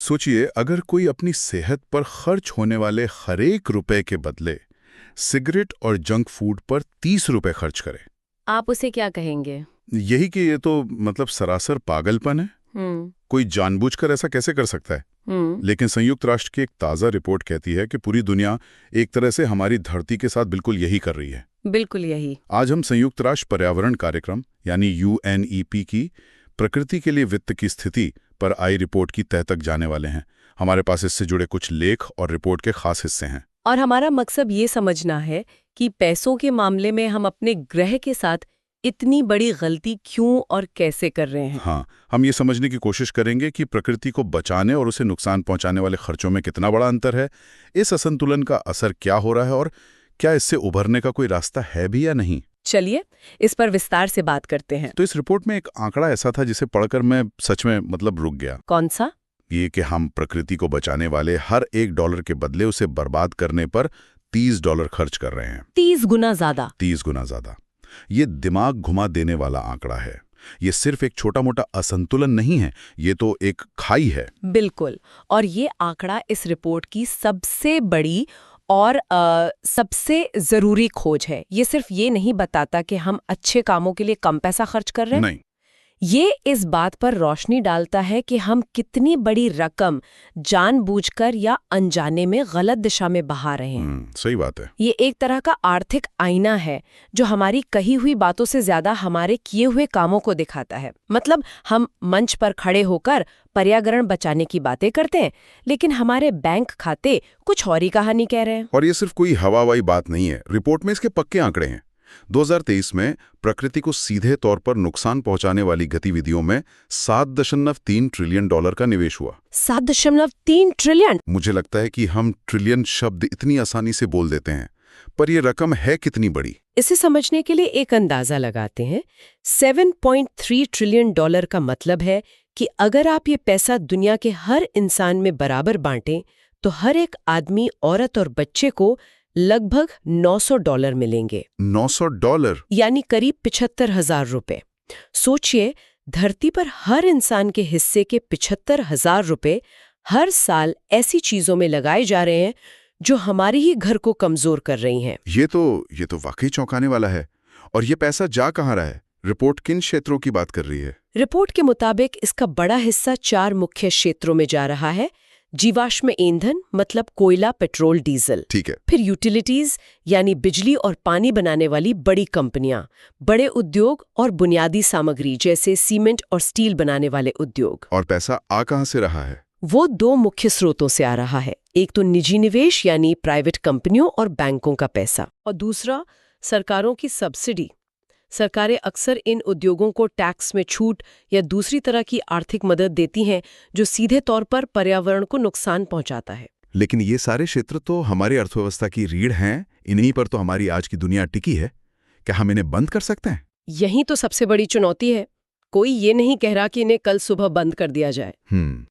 सोचिए, अगर कोई अपनी सेहत पर खर्च होने वाले हर एक रुपए के बदले सिगरेट और जंक फूड पर 30 रुपए खर्च करे। आप उसे क्या कहेंगे? यही कि ये तो मतलब सरासर पागलपन है। हम्म। कोई जानबूझकर ऐसा कैसे कर सकता है? हम्म। लेकिन संयुक्त राष्ट्र की एक ताज़ा रिपोर्ट कहती है कि पूरी दुनिया एक तरह से हमारी धरती के साथ बिल्कुल यही कर रही है। बिल्कुल यही। आज हम संयुक्त राष्ट्र पर्यावरण कार्यक्रम यानी UNEP की प्रकृति के लिए वित्त की स्थिति पर आई रिपोर्ट की तह तक जाने वाले हैं। हमारे पास इससे जुड़े कुछ लेख और रिपोर्ट के खास हिस्से हैं। और हमारा मकसद ये समझना है कि पैसों के मामले में हम अपने ग्रह के साथ इतनी बड़ी गलती क्यों और कैसे कर रहे हैं। हाँ, हम ये समझने की कोशिश करेंगे कि प्रकृति को बचाने और उसे नुकसान पहुंचाने वाले खर्चों में कितना बड़ा अंतर है, इस असंतुलन का असर क्या हो रहा है और क्या इससे उभरने का कोई रास्ता है भी या नहीं। चलिए इस पर विस्तार से बात करते हैं। तो इस रिपोर्ट में एक आंकड़ा ऐसा था जिसे पढ़कर मैं सच में रुक गया। कौन सा? ये कि हम प्रकृति को बचाने वाले हर $1 के बदले उसे बर्बाद करने पर $30 खर्च कर रहे हैं। 30 गुना ज्यादा। 30 गुना ज्यादा। ये दिमाग घुमा देने वाला आंकड़ा है। ये सिर्फ एक छोटा मोटा असंतुलन नहीं है, ये तो एक खाई है। बिल्कुल। और ये आंकड़ा इस रिपोर्ट की सबसे बड़ी और सबसे जरूरी खोज है। ये सिर्फ ये नहीं बताता कि हम अच्छे कामों के लिए कम पैसा खर्च कर रहे हैं। नहीं। ये इस बात पर रोशनी डालता है कि हम कितनी बड़ी रकम जानबूझकर या अनजाने में गलत दिशा में बहा रहे हैं। सही बात है। ये एक तरह का आर्थिक आईना है जो हमारी कही हुई बातों से ज्यादा हमारे किए हुए कामों को दिखाता है। मतलब हम मंच पर खड़े होकर पर्यावरण बचाने की बातें करते हैं, लेकिन हमारे बैंक खाते कुछ और ही कहानी कह रहे हैं। और ये सिर्फ कोई हवावाई बात नहीं है, रिपोर्ट में इसके पक्के आंकड़े हैं। 2023 में प्रकृति को सीधे तौर पर नुकसान पहुंचाने वाली गतिविधियों में $7.3 ट्रिलियन का निवेश हुआ। 7.3 ट्रिलियन। मुझे लगता है कि हम ट्रिलियन शब्द इतनी आसानी से बोल देते हैं, पर यह रकम है कितनी बड़ी? इसे समझने के लिए एक अंदाजा लगाते हैं। $7.3 ट्रिलियन का मतलब है कि अगर आप ये पैसा दुनिया के हर इंसान में बराबर बांटें तो हर एक आदमी, औरत और बच्चे को लगभग $900 मिलेंगे। $900 यानी करीब 75,000 रुपए। सोचिए, धरती पर हर इंसान के हिस्से के 75,000 रुपए हर साल ऐसी चीजों में लगाए जा रहे हैं जो हमारे ही घर को कमजोर कर रही हैं। ये तो वाकई चौंकाने वाला है। और ये पैसा जा कहाँ रहा है? रिपोर्ट किन क्षेत्रों की बात कर रही है? रिपोर्ट के मुताबिक इसका बड़ा हिस्सा 4 मुख्य क्षेत्रों में जा रहा है। जीवाश्म ईंधन मतलब कोयला, पेट्रोल, डीजल। ठीक है। फिर यूटिलिटीज यानी बिजली और पानी बनाने वाली बड़ी कंपनियां, बड़े उद्योग और बुनियादी सामग्री जैसे सीमेंट और स्टील बनाने वाले उद्योग। और पैसा आ कहाँ से रहा है? वो 2 मुख्य स्रोतों से आ रहा है। एक तो निजी निवेश यानी प्राइवेट कंपनियों और बैंकों का पैसा, और दूसरा सरकारों की सब्सिडी। सरकारें अक्सर इन उद्योगों को टैक्स में छूट या दूसरी तरह की आर्थिक मदद देती हैं जो सीधे तौर पर पर्यावरण को नुकसान पहुंचाता है। लेकिन ये सारे क्षेत्र तो हमारी अर्थव्यवस्था की रीढ़ हैं, इन्हीं पर तो हमारी आज की दुनिया टिकी है। क्या हम इन्हें बंद कर सकते हैं? यही तो सबसे बड़ी चुनौती है। कोई ये नहीं कह रहा कि इन्हें कल सुबह बंद कर दिया जाए।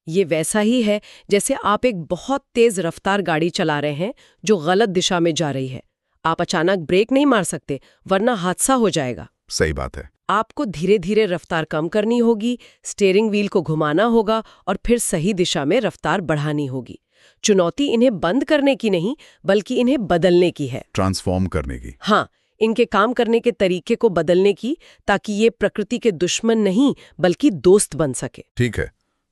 ये वैसा ही है जैसे आप एक बहुत तेज रफ्तार गाड़ी चला रहे हैं जो गलत दिशा में जा रही है। आप अचानक ब्रेक नहीं मार सकते, वरना हादसा हो जाएगा। सही बात है। आपको धीरे धीरे रफ्तार कम करनी होगी, स्टीयरिंग व्हील को घुमाना होगा और फिर सही दिशा में रफ्तार बढ़ानी होगी। चुनौती इन्हें बंद करने की नहीं, बल्कि इन्हें बदलने की है। ट्रांसफॉर्म करने की। हाँ, इनके काम करने के तरीके को बदलने की, ताकि ये प्रकृति के दुश्मन नहीं बल्कि दोस्त बन सके। ठीक है,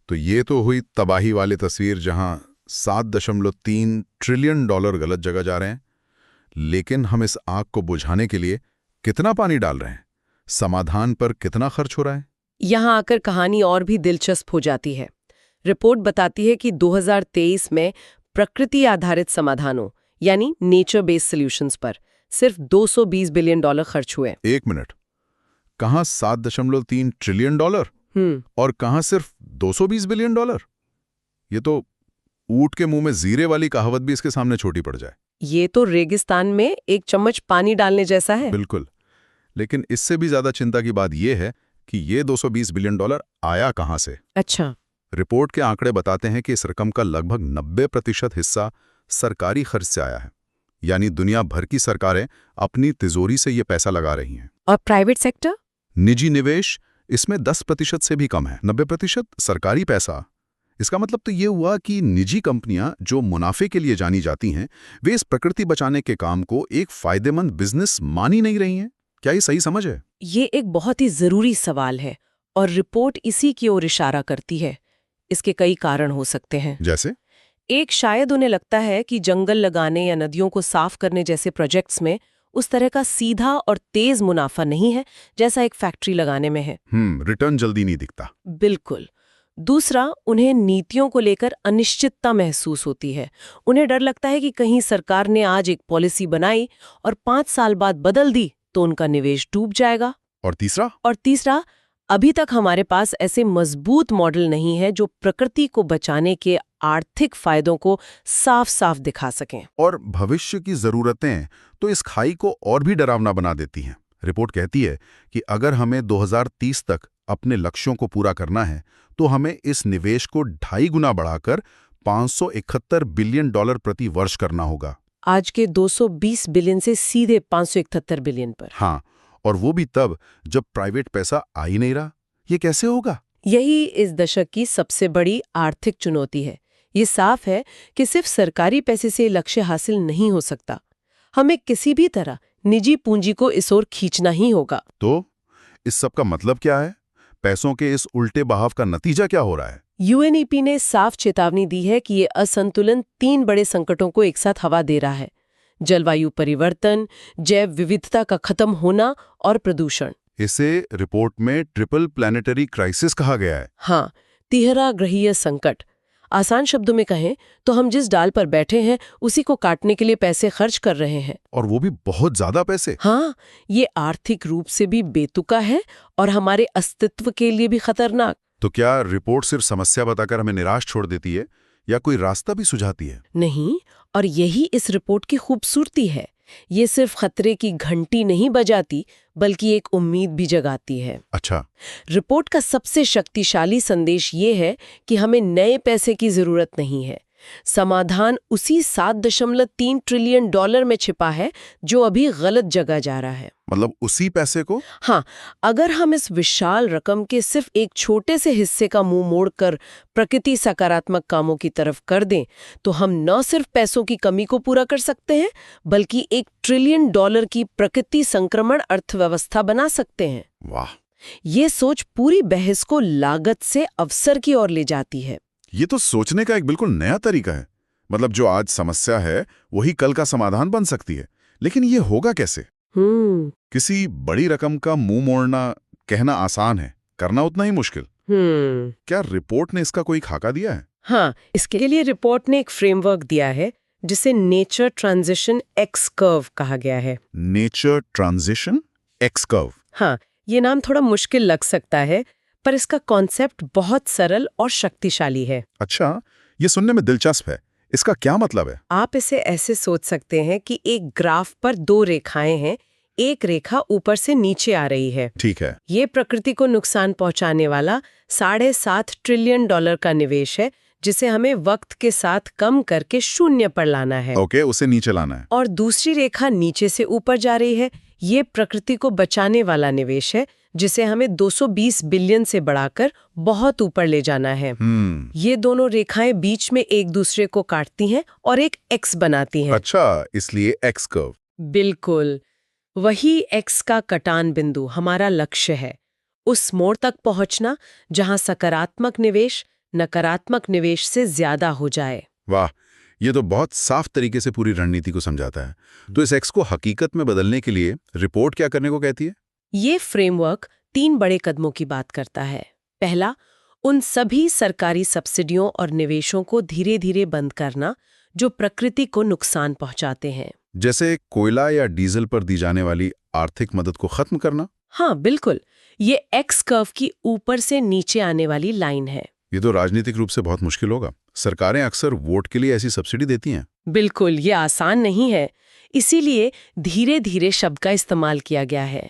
तो ये तो हुई तबाही वाली तस्वीर जहां $7.3 ट्रिलियन गलत जगह जा रहे हैं। लेकिन हम इस आग को बुझाने के लिए कितना पानी डाल रहे हैं? समाधान पर कितना खर्च हो रहा है? यहाँ आकर कहानी और भी दिलचस्प हो जाती है। रिपोर्ट बताती है कि 2023 में प्रकृति आधारित समाधानों यानी नेचर बेस्ड सॉल्यूशंस पर सिर्फ $220 बिलियन खर्च हुए। एक मिनट, कहाँ $7.3 ट्रिलियन और कहाँ सिर्फ $220 बिलियन? ये तो ऊंट के मुंह में जीरे वाली कहावत भी इसके सामने छोटी पड़ जाए। ये तो रेगिस्तान में एक चम्मच पानी डालने जैसा है। बिल्कुल। लेकिन इससे भी ज्यादा चिंता की बात यह है कि ये $220 बिलियन आया कहां से? अच्छा। रिपोर्ट के आंकड़े बताते हैं कि इस रकम का लगभग 90% हिस्सा सरकारी खर्च से आया है। यानी दुनिया भर की सरकारें अपनी तिजोरी से ये पैसा लगा रही हैं। और प्राइवेट सेक्टर? निजी निवेश इसमें 10% से भी कम है। 90% सरकारी पैसा इसका मतलब तो ये हुआ कि निजी कंपनियां जो मुनाफे के लिए जानी जाती हैं, वे इस प्रकृति बचाने के काम को एक फायदेमंद बिजनेस मान ही नहीं रही हैं। क्या ये सही समझ है? ये एक बहुत ही जरूरी सवाल है और रिपोर्ट इसी की ओर इशारा करती है। इसके कई कारण हो सकते हैं। जैसे? एक, शायद उन्हें लगता है कि जंगल लगाने या नदियों को साफ करने जैसे प्रोजेक्ट्स में उस तरह का सीधा और तेज मुनाफा नहीं है जैसा एक फैक्ट्री लगाने में है। रिटर्न जल्दी नहीं दिखता। बिल्कुल। दूसरा, उन्हें नीतियों को लेकर अनिश्चितता महसूस होती है। उन्हें डर लगता है कि कहीं सरकार ने आज एक पॉलिसी बनाई और 5 साल बाद बदल दी तो उनका निवेश डूब जाएगा। और तीसरा, अभी तक हमारे पास ऐसे मजबूत मॉडल नहीं है जो प्रकृति को बचाने के आर्थिक फायदों को साफ साफ दिखा सकें। और भविष्य की जरूरतें तो इस खाई को और भी डरावना बना देती हैं। रिपोर्ट कहती है कि अगर हमें 2030 तक अपने लक्ष्यों को पूरा करना है तो हमें इस निवेश को 2.5 गुना बढ़ाकर $571 बिलियन प्रति वर्ष करना होगा। आज के 220 बिलियन से सीधे 571 बिलियन पर। हाँ, और वो भी तब जब प्राइवेट पैसा आ ही नहीं रहा। ये कैसे होगा? यही इस दशक की सबसे बड़ी आर्थिक चुनौती है। ये साफ है कि सिर्फ सरकारी पैसे से लक्ष्य हासिल नहीं हो सकता। हमें किसी भी तरह निजी पूंजी को इस ओर खींचना ही होगा। तो इस सब का मतलब क्या है? पैसों के इस उल्टे बहाव का नतीजा क्या हो रहा है? यूएनईपी ने साफ चेतावनी दी है कि ये असंतुलन 3 बड़े संकटों को एक साथ हवा दे रहा है: जलवायु परिवर्तन, जैव विविधता का खत्म होना और प्रदूषण। इसे रिपोर्ट में ट्रिपल प्लैनेटरी क्राइसिस कहा गया है। हाँ, तिहरा ग्रहीय संकट। आसान शब्दों में कहें तो हम जिस डाल पर बैठे हैं उसी को काटने के लिए पैसे खर्च कर रहे हैं। और वो भी बहुत ज्यादा पैसे। हाँ, ये आर्थिक रूप से भी बेतुका है और हमारे अस्तित्व के लिए भी खतरनाक। तो क्या रिपोर्ट सिर्फ समस्या बताकर हमें निराश छोड़ देती है या कोई रास्ता भी सुझाती है? नहीं, और यही इस रिपोर्ट की खूबसूरती है। ये सिर्फ खतरे की घंटी नहीं बजाती बल्कि एक उम्मीद भी जगाती है। अच्छा। रिपोर्ट का सबसे शक्तिशाली संदेश ये है कि हमें नए पैसे की जरूरत नहीं है। समाधान उसी $7.3 ट्रिलियन में छिपा है जो अभी गलत जगह जा रहा है। मतलब उसी पैसे को? हाँ, अगर हम इस विशाल रकम के सिर्फ एक छोटे से हिस्से का मुंह मोड़कर प्रकृति सकारात्मक कामों की तरफ कर दें तो हम न सिर्फ पैसों की कमी को पूरा कर सकते हैं बल्कि $1 ट्रिलियन की प्रकृति संक्रमण अर्थव्यवस्था बना सकते हैं। वाह! ये सोच पूरी बहस को लागत से अवसर की ओर ले जाती है। ये तो सोचने का एक बिल्कुल नया तरीका है। मतलब जो आज समस्या है वही कल का समाधान बन सकती है। लेकिन ये होगा कैसे? किसी बड़ी रकम का मुंह मोड़ना कहना आसान है, करना उतना ही मुश्किल। क्या रिपोर्ट ने इसका कोई खाका दिया है? हाँ, इसके लिए रिपोर्ट ने एक फ्रेमवर्क दिया है जिसे नेचर ट्रांजिशन एक्स कर्व कहा गया है। Nature transition x curve? हाँ, ये नाम थोड़ा मुश्किल लग सकता है पर इसका कॉन्सेप्ट बहुत सरल और शक्तिशाली है। अच्छा, ये सुनने में दिलचस्प है। इसका क्या मतलब है? आप इसे ऐसे सोच सकते हैं कि एक ग्राफ पर 2 रेखाएं हैं, एक रेखा ऊपर से नीचे आ रही है। ठीक है। ये प्रकृति को नुकसान पहुंचाने वाला $7.5 ट्रिलियन का निवेश है जिसे हमें वक्त के साथ कम करके 0 पर लाना है। ओके, उसे नीचे लाना है। और दूसरी रेखा नीचे से ऊपर जा रही है। ये प्रकृति को बचाने वाला निवेश है जिसे हमें 220 बिलियन से बढ़ाकर बहुत ऊपर ले जाना है। ये दोनों रेखाएं बीच में एक दूसरे को काटती हैं और एक एक्स बनाती हैं। अच्छा, इसलिए एक्स कर्व। बिल्कुल, वही एक्स का कटान बिंदु हमारा लक्ष्य है। उस मोड़ तक पहुंचना जहां सकारात्मक निवेश नकारात्मक निवेश से ज्यादा हो जाए। वाह, ये तो बहुत साफ तरीके से पूरी रणनीति को समझाता है। तो इस एक्स को हकीकत में बदलने के लिए रिपोर्ट क्या करने को कहती है? ये फ्रेमवर्क 3 बड़े कदमों की बात करता है। पहला, उन सभी सरकारी सब्सिडियों और निवेशों को धीरे धीरे बंद करना जो प्रकृति को नुकसान पहुंचाते हैं। जैसे कोयला या डीजल पर दी जाने वाली आर्थिक मदद को खत्म करना? हाँ, बिल्कुल। ये एक्स कर्व की ऊपर से नीचे आने वाली लाइन है। ये तो राजनीतिक रूप से बहुत मुश्किल होगा। सरकारें अक्सर वोट के लिए ऐसी सब्सिडी देती हैं। बिल्कुल, ये आसान नहीं है। इसीलिए धीरे धीरे शब्द का इस्तेमाल किया गया है।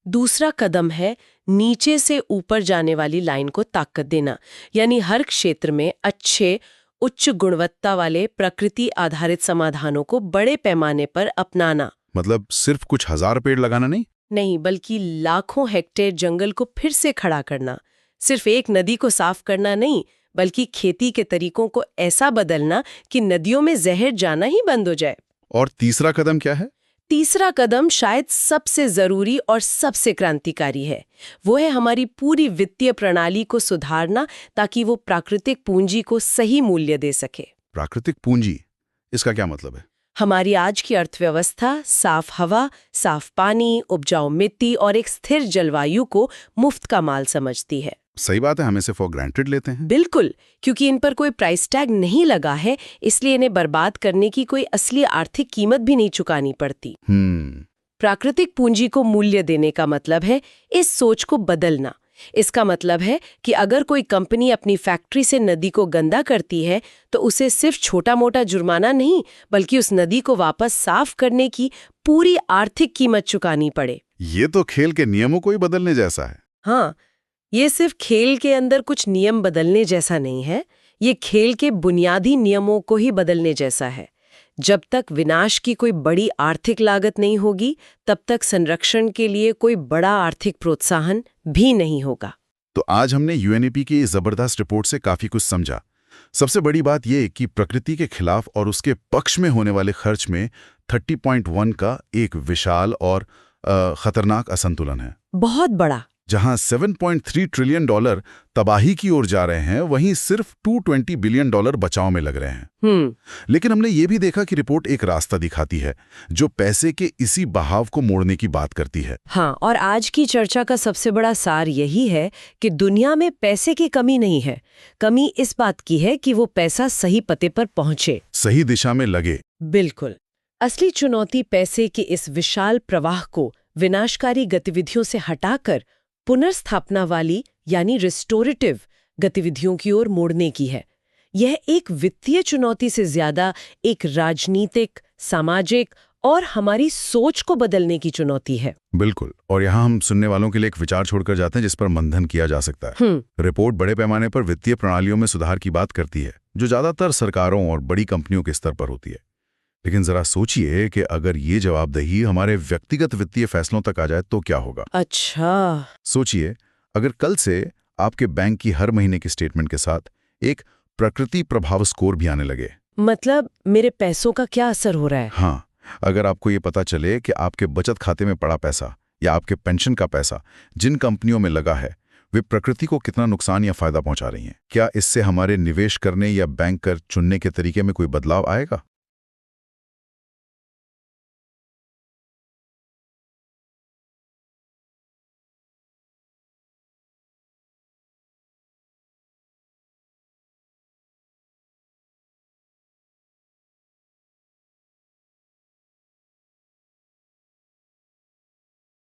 दूसरा कदम है नीचे से ऊपर जाने वाली लाइन को ताकत देना, यानी हर क्षेत्र में अच्छे उच्च गुणवत्ता वाले प्रकृति आधारित समाधानों को बड़े पैमाने पर अपनाना। मतलब सिर्फ कुछ हजार पेड़ लगाना नहीं, बल्कि लाखों हेक्टेयर जंगल को फिर से खड़ा करना। सिर्फ एक नदी को साफ करना नहीं, बल्कि खेती के तरीकों को ऐसा बदलना कि नदियों में जहर जाना ही बंद हो जाए। और तीसरा कदम क्या है? तीसरा कदम शायद सबसे जरूरी और सबसे क्रांतिकारी है। वो है हमारी पूरी वित्तीय प्रणाली को सुधारना ताकि वो प्राकृतिक पूंजी को सही मूल्य दे सके। प्राकृतिक पूंजी, इसका क्या मतलब है? हमारी आज की अर्थव्यवस्था साफ हवा, साफ पानी, उपजाऊ मिट्टी और एक स्थिर जलवायु को मुफ्त का माल समझती है। सही बात है, हम इसे फॉर ग्रांटेड लेते हैं। बिल्कुल, क्योंकि इन पर कोई प्राइस टैग नहीं लगा है, इसलिए इन्हें बर्बाद करने की कोई असली आर्थिक कीमत भी नहीं चुकानी पड़ती। प्राकृतिक पूंजी को मूल्य देने का मतलब है इस सोच को बदलना। इसका मतलब है कि अगर कोई कंपनी अपनी फैक्ट्री से नदी को गंदा करती है तो उसे सिर्फ छोटा-मोटा जुर्माना नहीं, बल्कि उस नदी को वापस साफ करने की पूरी आर्थिक कीमत चुकानी पड़े। ये तो खेल के नियमों को ही बदलने जैसा है। हाँ, ये सिर्फ खेल के अंदर कुछ नियम बदलने जैसा नहीं है, ये खेल के बुनियादी नियमों को ही बदलने जैसा है। जब तक विनाश की कोई बड़ी आर्थिक लागत नहीं होगी, तब तक संरक्षण के लिए कोई बड़ा आर्थिक प्रोत्साहन भी नहीं होगा। तो आज हमने यूएनईपी की इस जबरदस्त रिपोर्ट से काफी कुछ समझा। सबसे बड़ी बात यह कि प्रकृति के खिलाफ और उसके पक्ष में होने वाले खर्च में 30.1 का एक विशाल और खतरनाक असंतुलन है। बहुत बड़ा। जहां 7.3 ट्रिलियन डॉलर तबाही की ओर जा रहे हैं, वहीं सिर्फ 220 बिलियन डॉलर बचाव में लग रहे हैं। लेकिन हमने ये भी देखा कि रिपोर्ट एक रास्ता दिखाती है जो पैसे के इसी बहाव को मोड़ने की बात करती है। हाँ, और आज की चर्चा का सबसे बड़ा सार यही है कि दुनिया में पैसे की कमी नहीं है। कमी इस बात की है कि वो पैसा सही पते पर पहुंचे, सही दिशा में लगे। बिल्कुल। असली चुनौती पैसे के इस विशाल प्रवाह को विनाशकारी गतिविधियों से हटाकर पुनर्स्थापना वाली यानी रिस्टोरेटिव गतिविधियों की ओर मोड़ने की है। यह एक वित्तीय चुनौती से ज्यादा एक राजनीतिक, सामाजिक और हमारी सोच को बदलने की चुनौती है। बिल्कुल। और यहाँ हम सुनने वालों के लिए एक विचार छोड़कर जाते हैं जिस पर मंथन किया जा सकता है। रिपोर्ट बड़े पैमाने पर वित्तीय प्रणालियों में सुधार की बात करती है, जो ज्यादातर सरकारों और बड़ी कंपनियों के स्तर पर होती है। लेकिन जरा सोचिए कि अगर ये जवाबदेही हमारे व्यक्तिगत वित्तीय फैसलों तक आ जाए तो क्या होगा। अच्छा, सोचिए, अगर कल से आपके बैंक की हर महीने की स्टेटमेंट के साथ एक प्रकृति प्रभाव स्कोर भी आने लगे। मतलब मेरे पैसों का क्या असर हो रहा है? हाँ, अगर आपको ये पता चले कि आपके बचत खाते में पड़ा पैसा या आपके पेंशन का पैसा जिन कंपनियों में लगा है वे प्रकृति को कितना नुकसान या फायदा पहुंचा रही हैं, क्या इससे हमारे निवेश करने या बैंक कर चुनने के तरीके में कोई बदलाव आएगा?